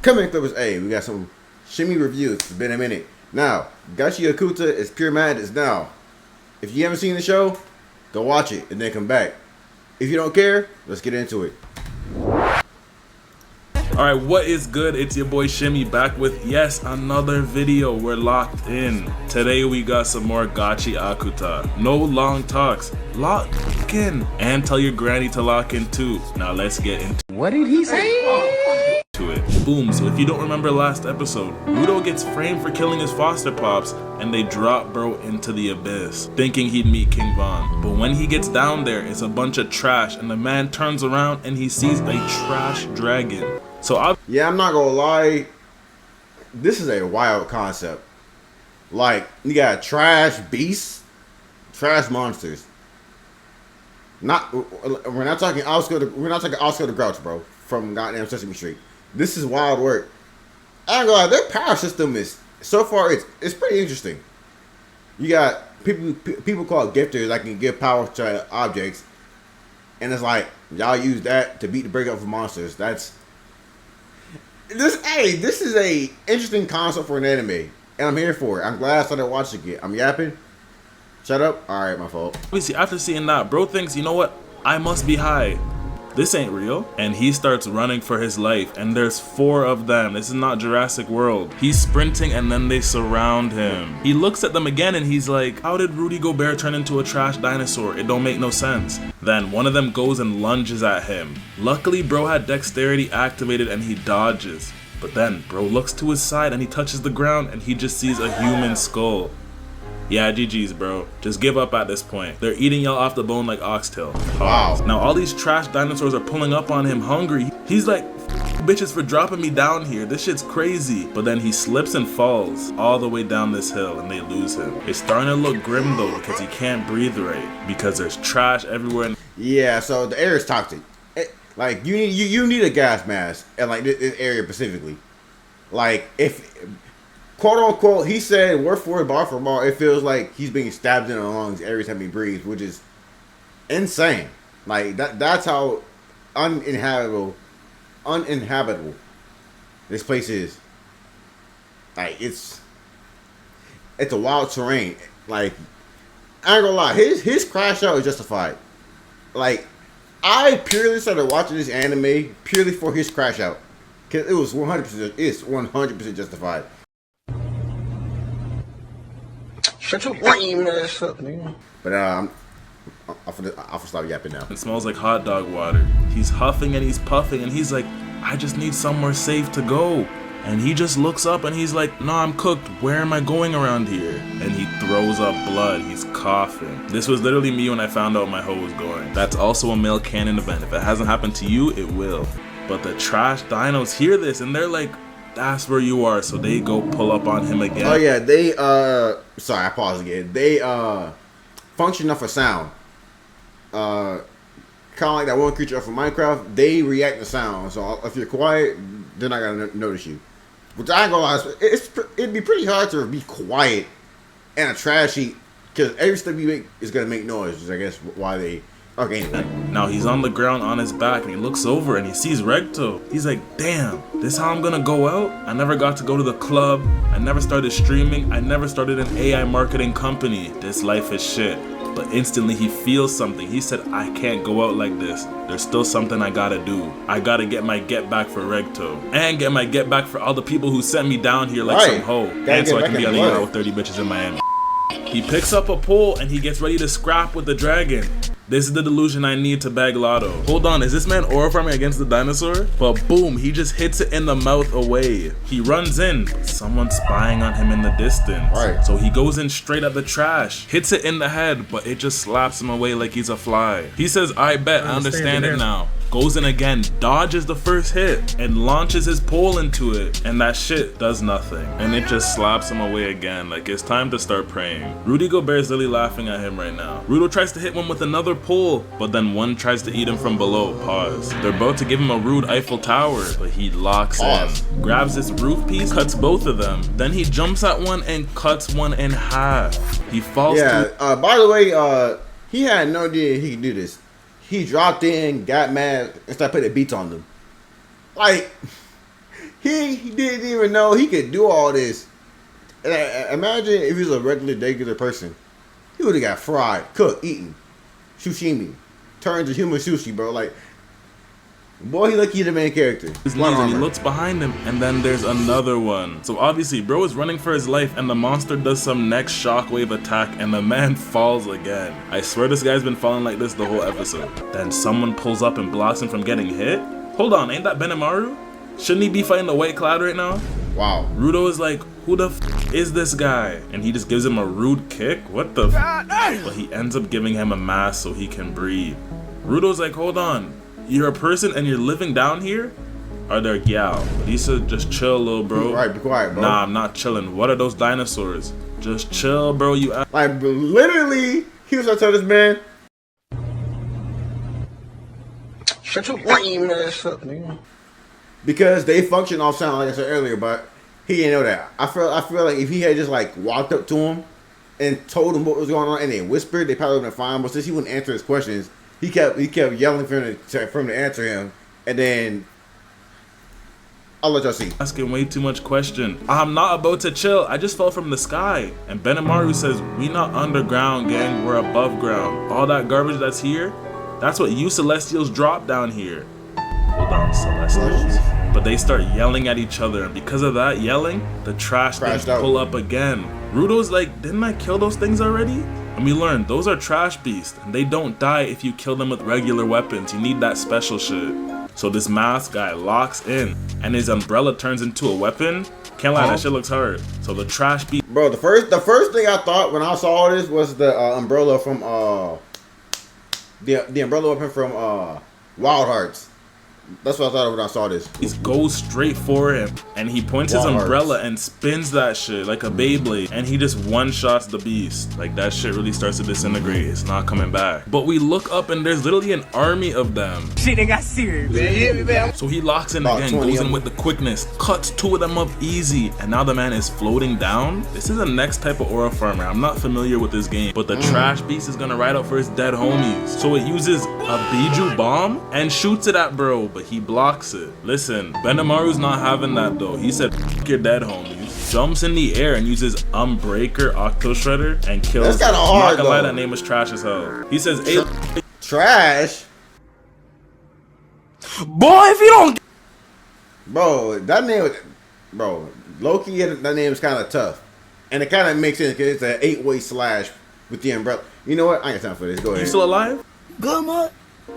Coming clippers, hey, we got some shimmy reviews. It's been a minute. Now, GACHIAKUTA is Pure Madness. Now, if you haven't seen the show, go watch it and then come back. If you don't care, let's get into it. Alright, what is good? It's your boy Shimmy back with, yes, another video. We're locked in. Today we got some more GACHIAKUTA. No long talks. Lock in. And tell your granny to lock in too. Now let's get into What did he say? it. Boom. So if you don't remember last episode, Rudo gets framed for killing his foster pops and they drop bro into the abyss, thinking he'd meet King Von. But when he gets down there, it's a bunch of trash and the man turns around and he sees a trash dragon. So I'm not gonna lie, this is a wild concept. Like, you got trash beasts, trash monsters. We're not talking Oscar the Grouch, bro, from goddamn Sesame Street. This is wild work. I ain't gonna lie, their power system is so far it's pretty interesting. You got people called gifters that can give power to objects, and it's like y'all use that to beat the break up for monsters. This is a interesting concept for an anime, and I'm here for it. I'm glad I started watching it. I'm yapping. Shut up. All right, my fault. obviously after seeing that, bro thinks, you know what? I must be high. This ain't real. And he starts running for his life, and there's 4 of them. This is not Jurassic World. He's sprinting and then they surround him. He looks at them again and he's like, how did Rudy Gobert turn into a trash dinosaur? It don't make no sense. Then one of them goes and lunges at him. Luckily, bro had dexterity activated and he dodges. But then bro looks to his side and he touches the ground and he just sees a human skull. Yeah, GG's, bro. Just give up at this point. They're eating y'all off the bone like oxtail. Wow. Now all these trash dinosaurs are pulling up on him hungry. He's like, bitches for dropping me down here. This shit's crazy. But then he slips and falls all the way down this hill and they lose him. It's starting to look grim though because he can't breathe right because there's trash everywhere. Yeah, so the air is toxic. Like you need a gas mask, and like this area specifically. Like if quote unquote, he said word for word, bar for bar, it feels like he's being stabbed in the lungs every time he breathes, which is insane. Like that's how uninhabitable this place is. Like it's a wild terrain. Like I ain't gonna lie, his crash out is justified. Like I purely started watching this anime purely for his crash out, cause it was 100%. It's 100% justified. Shut your lame ass up, nigga. But I'll stop yapping now. It smells like hot dog water. He's huffing and he's puffing and he's like, I just need somewhere safe to go. And he just looks up and he's like, no, I'm cooked. Where am I going around here? And he throws up blood. He's coughing. This was literally me when I found out my hoe was going. That's also a male canon event. If it hasn't happened to you, it will. But the trash dinos hear this and they're like, that's where you are. So they go pull up on him again. Oh yeah, they sorry, I paused again. They function off of sound. Kind of like that one creature off of Minecraft. They react to sound. So if you're quiet, they're not gonna notice you. Which I ain't gonna lie, it'd be pretty hard to be quiet in a trash heap because every step you make is gonna make noise. Which I guess why they. Okay, anyway. Now he's on the ground on his back and he looks over and he sees Regto. He's like, damn, this how I'm gonna go out? I never got to go to the club. I never started streaming. I never started an AI marketing company. This life is shit. But instantly he feels something. He said, I can't go out like this. There's still something I gotta do. I gotta get my get back for Regto. And get my get back for all the people who sent me down here like some hoe. And so I can be on the yard with 30 bitches in Miami. He picks up a pole and he gets ready to scrap with the dragon. This is the delusion I need to bag Lotto. Hold on, is this man aura farming against the dinosaur? But boom, he just hits it in the mouth away. He runs in, but someone's spying on him in the distance. Right. So he goes in straight at the trash, hits it in the head, but it just slaps him away like he's a fly. He says, I bet, I understand it now. Goes in again, dodges the first hit, and launches his pole into it. And that shit does nothing. And it just slaps him away again, like it's time to start praying. Rudy Gobert's literally laughing at him right now. Rudo tries to hit one with another pole, but then one tries to eat him from below. Pause. They're about to give him a rude Eiffel Tower, but he locks in. Grabs this roof piece, cuts both of them. Then he jumps at one and cuts one in half. He falls by the way, he had no idea he could do this. He dropped in, got mad, and started putting beats on them. Like, He didn't even know he could do all this. And imagine if he was a regular person. He would have got fried, cooked, eaten, sushimi, turned to human sushi, bro. Like, boy, he lucky the main character. His knees and he looks behind him, and then there's another one. So obviously, bro is running for his life, and the monster does some next shockwave attack, and the man falls again. I swear this guy's been falling like this the whole episode. Then someone pulls up and blocks him from getting hit. Hold on, ain't that Benimaru? Shouldn't he be fighting the white cloud right now? Wow. Rudo is like, who the f is this guy? And he just gives him a rude kick? What the f? But he ends up giving him a mask so he can breathe. Rudo's like, hold on. You're a person and you're living down here? Are there gal? But he said, just chill, little bro. Right, be quiet, bro. Nah, I'm not chilling. What are those dinosaurs? Just chill, bro. You like, literally, he was trying to tell this man. Shut your lame ass up, nigga. Because they function off sound, like I said earlier, but he didn't know that. I feel like if he had just like walked up to him and told him what was going on and they whispered, they probably would have been fine. But since he wouldn't answer his questions, he kept yelling for him to answer him, and then I'll let y'all see. Asking way too much question. I'm not about to chill. I just fell from the sky. And Benimaru says, we not underground, gang. We're above ground. All that garbage that's here, that's what you Celestials drop down here. Hold on, Celestials. But they start yelling at each other, and because of that yelling, the trash things pull up again. Rudo's like, didn't I kill those things already? And we learned those are trash beasts, and they don't die if you kill them with regular weapons. You need that special shit. So this mask guy locks in, and his umbrella turns into a weapon. Can't lie, that shit looks hard. So the trash beast. Bro, the first thing I thought when I saw this was the umbrella from the umbrella weapon from Wild Hearts. That's what I thought of when I saw this. He goes straight for him, and he points his umbrella and spins that shit like a Beyblade, and he just one-shots the beast. Like, that shit really starts to disintegrate. It's not coming back. But we look up, and there's literally an army of them. Shit, they got serious. So he locks in again, goes in with the quickness, cuts two of them up easy, and now the man is floating down. This is the next type of aura farmer. I'm not familiar with this game, but the trash beast is gonna ride out for his dead homies. So it uses a Biju bomb and shoots it at bro, but he blocks it. Listen, Benimaru's not having that though. He said, f your dead homies. Jumps in the air and uses Unbreaker Octo Shredder and kills. That's kind of hard, not gonna lie, that name was trash as hell. He says, hey, trash? Boy, if you don't... Bro, that name was... Bro, Loki, that name is kind of tough. And it kind of makes sense because it's an 8-way slash with the umbrella. You know what? I ain't got time for this. Go ahead. You still alive? Good, man.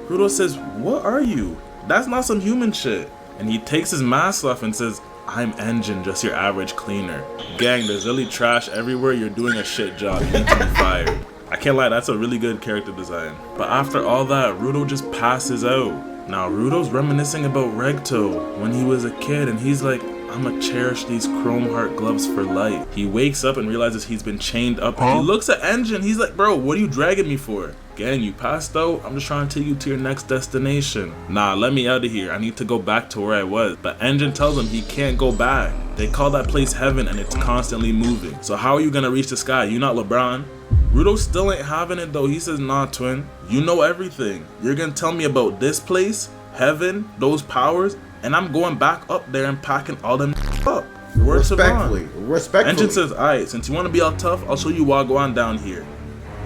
Rudo says, what are you? That's not some human shit. And he takes his mask off and says, I'm Engine, just your average cleaner. Gang, there's really trash everywhere. You're doing a shit job. You need to be fired. I can't lie, that's a really good character design. But after all that, Rudo just passes out. Now, Rudo's reminiscing about Regto when he was a kid, and he's like, I'ma cherish these chrome heart gloves for life. He wakes up and realizes he's been chained up, and he looks at Engine. He's like, bro, what are you dragging me for? Gang, you passed out? I'm just trying to take you to your next destination. Nah, let me out of here. I need to go back to where I was. But Engine tells him he can't go back. They call that place heaven, and it's constantly moving. So how are you gonna reach the sky? You not LeBron? Rudo still ain't having it though. He says, nah, twin, you know everything. You're gonna tell me about this place, heaven, those powers, and I'm going back up there and packing all them up. Respectfully. Engine says, alright, since you wanna be all tough, I'll show you Wagwan down here.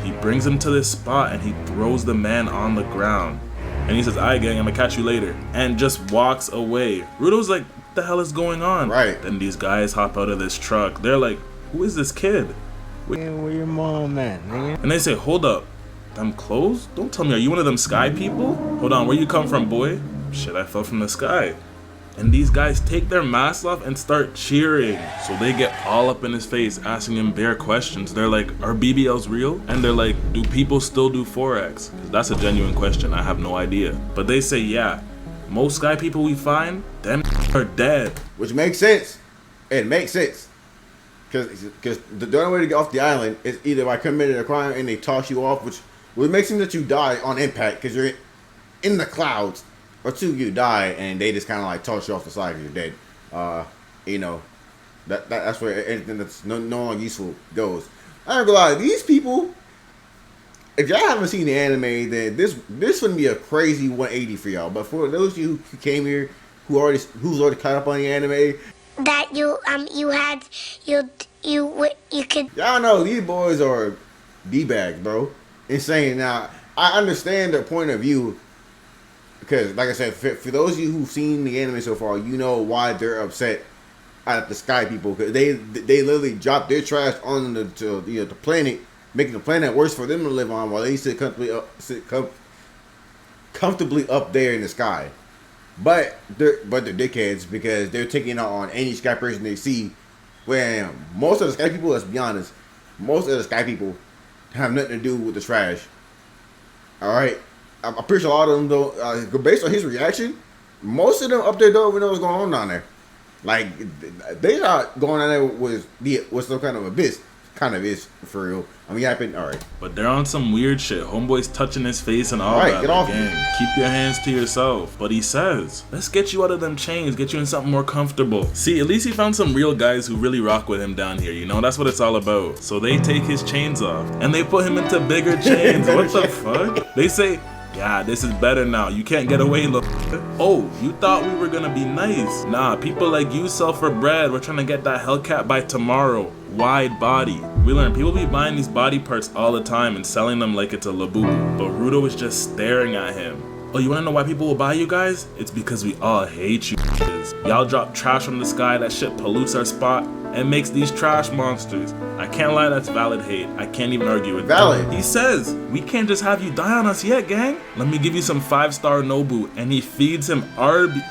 He brings him to this spot and he throws the man on the ground. And he says, alright gang, I'm gonna catch you later. And just walks away. Rudo's like, what the hell is going on? Right. Then these guys hop out of this truck. They're like, who is this kid? Where your mom at, nigga? And they say, hold up, them clothes? Don't tell me, are you one of them sky people? Hold on, where you come from, boy? Shit, I fell from the sky. And these guys take their masks off and start cheering. So they get all up in his face, asking him bare questions. They're like, are BBLs real? And they're like, do people still do Forex? Because that's a genuine question, I have no idea. But they say, yeah, most sky people we find, them are dead. Which makes sense. It makes sense. Because the only way to get off the island is either by committing a crime and they toss you off, which makes sense that you die on impact because you're in the clouds, or two, you die and they just kind of like toss you off the side because you're dead. You know, that's where anything that's no longer useful goes. I ain't gonna lie, these people, if y'all haven't seen the anime, then this wouldn't be a crazy 180 for y'all. But for those of you who came here who's already caught up on the anime. That you could. Y'all know these boys are D-bags, bro. Insane. Now, I understand their point of view because, like I said, for those of you who've seen the anime so far, you know why they're upset at the Sky People, because they literally dropped their trash on the planet, making the planet worse for them to live on, while they sit comfortably up there in the sky. But they're dickheads because they're taking out on any Sky person they see. When most of the Sky People, let's be honest, most of the Sky People have nothing to do with the trash. All right, I'm pretty sure a lot of them though, based on his reaction, most of them up there don't even know what's going on down there. Like they thought going down there was some kind of abyss. Kind of is, for real. I mean, alright. But they're on some weird shit. Homeboy's touching his face and all right, that. Get off. Again, keep your hands to yourself. But he says, let's get you out of them chains, get you in something more comfortable. See, at least he found some real guys who really rock with him down here, you know? That's what it's all about. So they take his chains off, and they put him into bigger chains. What the fuck? They say, yeah, this is better now. You can't get away, look. Oh, you thought we were gonna be nice. Nah, people like you sell for bread. We're trying to get that Hellcat by tomorrow. Wide body. We learn people be buying these body parts all the time and selling them like it's a labubu. But Rudo is just staring at him. Oh, you wanna know why people will buy you guys? It's because we all hate you. Y'all drop trash from the sky, that shit pollutes our spot and makes these trash monsters. I can't lie, that's valid hate. I can't even argue with valid. That. He says, we can't just have you die on us yet, gang. Let me give you some 5-star Nobu. And he feeds him garbage.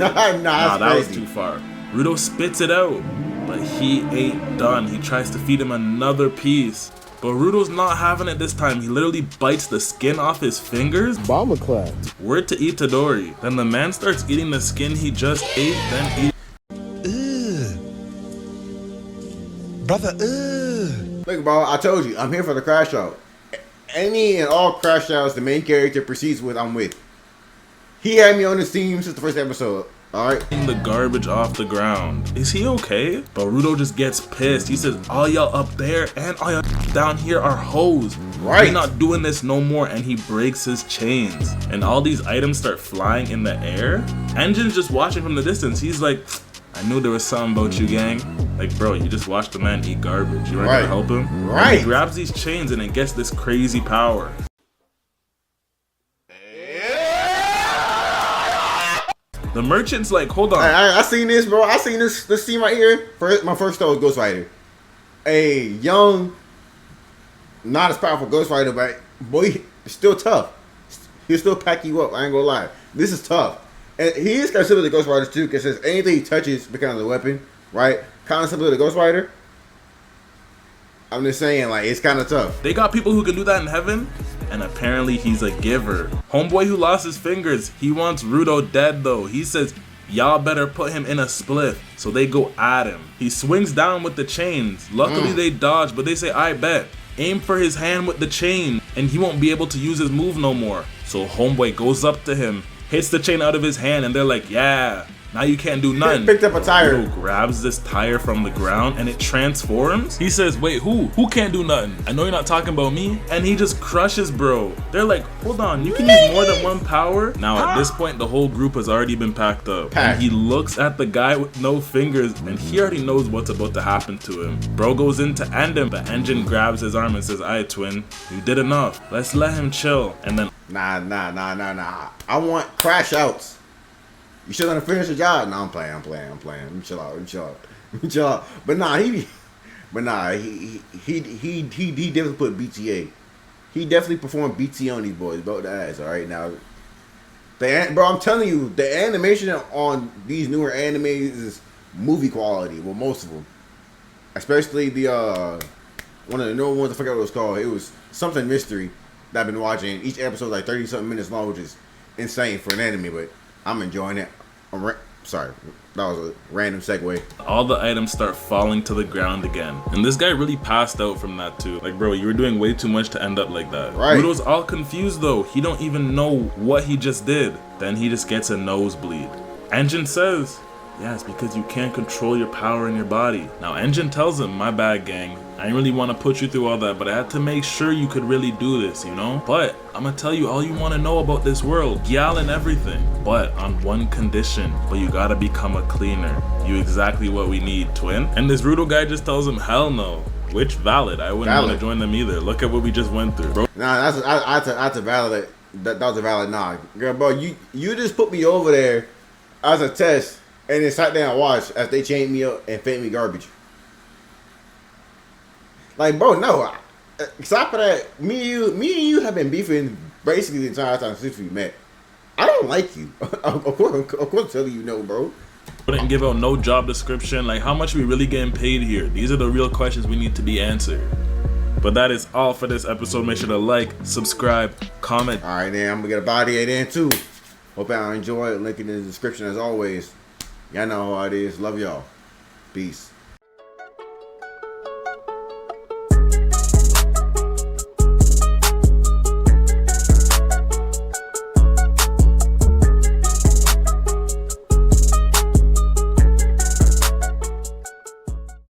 Nah, that was too far. Rudo spits it out, but he ain't done. He tries to feed him another piece. But Rudo's not having it this time. He literally bites the skin off his fingers. Bomber clap. Word to Itadori. Then the man starts eating the skin he just ate, then eat. Brother, Look, bro, I told you, I'm here for the crash out. Any and all crash outs the main character proceeds with, I'm with. He had me on his team since the first episode. Alright. The garbage off the ground. Is he okay? But Rudo just gets pissed. He says, all y'all up there and all y'all down here are hoes. Right. We're not doing this no more. And he breaks his chains. And all these items start flying in the air. Engine's just watching from the distance. He's like, I knew there was something about you, gang. Like, bro, you just watched the man eat garbage. You weren't gonna help him? Right. And he grabs these chains and it gets this crazy power. The merchant's like, hold on. I seen this, bro. I seen this scene right here. My first thought was Ghost Rider. A young, not as powerful Ghost Rider, but boy, still tough. He'll still pack you up. I ain't gonna lie. This is tough. And he is kind of similar to Ghost Rider too, because anything he touches becomes a weapon, right? Kind of similar to Ghost Rider. I'm just saying, like, it's kind of tough. They got people who can do that in heaven, and apparently he's a giver. Homeboy who lost his fingers, he wants Rudo dead though. He says, y'all better put him in a spliff. So they go at him. He swings down with the chains. Luckily they dodge, but they say, I bet. Aim for his hand with the chain, and he won't be able to use his move no more. So homeboy goes up to him, hits the chain out of his hand, and they're like, yeah, now you can't do nothing. Picked up a tire. Rudo grabs this tire from the ground and it transforms. He says, wait, who can't do nothing? I know you're not talking about me. And he just crushes bro. They're like, hold on, you can use more than one power? Now at this point, the whole group has already been packed up. And he looks at the guy with no fingers and he already knows what's about to happen to him. Bro goes in to end him, but Engine grabs his arm and says, alright twin, you did enough. Let's let him chill. And then Nah. I want crash outs. You still gonna finish the job? No, I'm playing. Let me chill out. But nah, he definitely put BTA. He definitely performed BT on these boys, about the ass. All right, now, bro, I'm telling you, the animation on these newer animes is movie quality. Well, most of them, especially the one of the newer ones. I forgot what it was called. It was something mystery that I've been watching. Each episode like 30-something minutes long, which is insane for an anime, but I'm enjoying it. Sorry, that was a random segue. All the items start falling to the ground again. And this guy really passed out from that too. Like, bro, you were doing way too much to end up like that. Right. Rudo's all confused though. He don't even know what he just did. Then he just gets a nosebleed. Engine says, Yeah, it's because you can't control your power in your body. Now, Engine tells him, my bad, gang. I didn't really want to put you through all that, but I had to make sure you could really do this, you know? But I'm gonna tell you all you want to know about this world. Gyal and everything. But on one condition. But you gotta become a cleaner. You exactly what we need, twin. And this Rudo guy just tells him, hell no. Which valid. I wouldn't want to join them either. Look at what we just went through, bro. Nah, that's a valid. That was a valid nah. Girl, bro, you just put me over there as a test and then sat there and watched as they chained me up and fed me garbage. Like, bro, no. Except for that, me and you have been beefing basically the entire time since we met. I don't like you. Of course, telling you no, bro. Wouldn't give out no job description. Like, how much are we really getting paid here? These are the real questions we need to be answered. But that is all for this episode. Make sure to like, subscribe, comment. All right, then I'm gonna get a body then too. Hope y'all enjoy it. Link in the description as always. Y'all know how it is. Love y'all. Peace.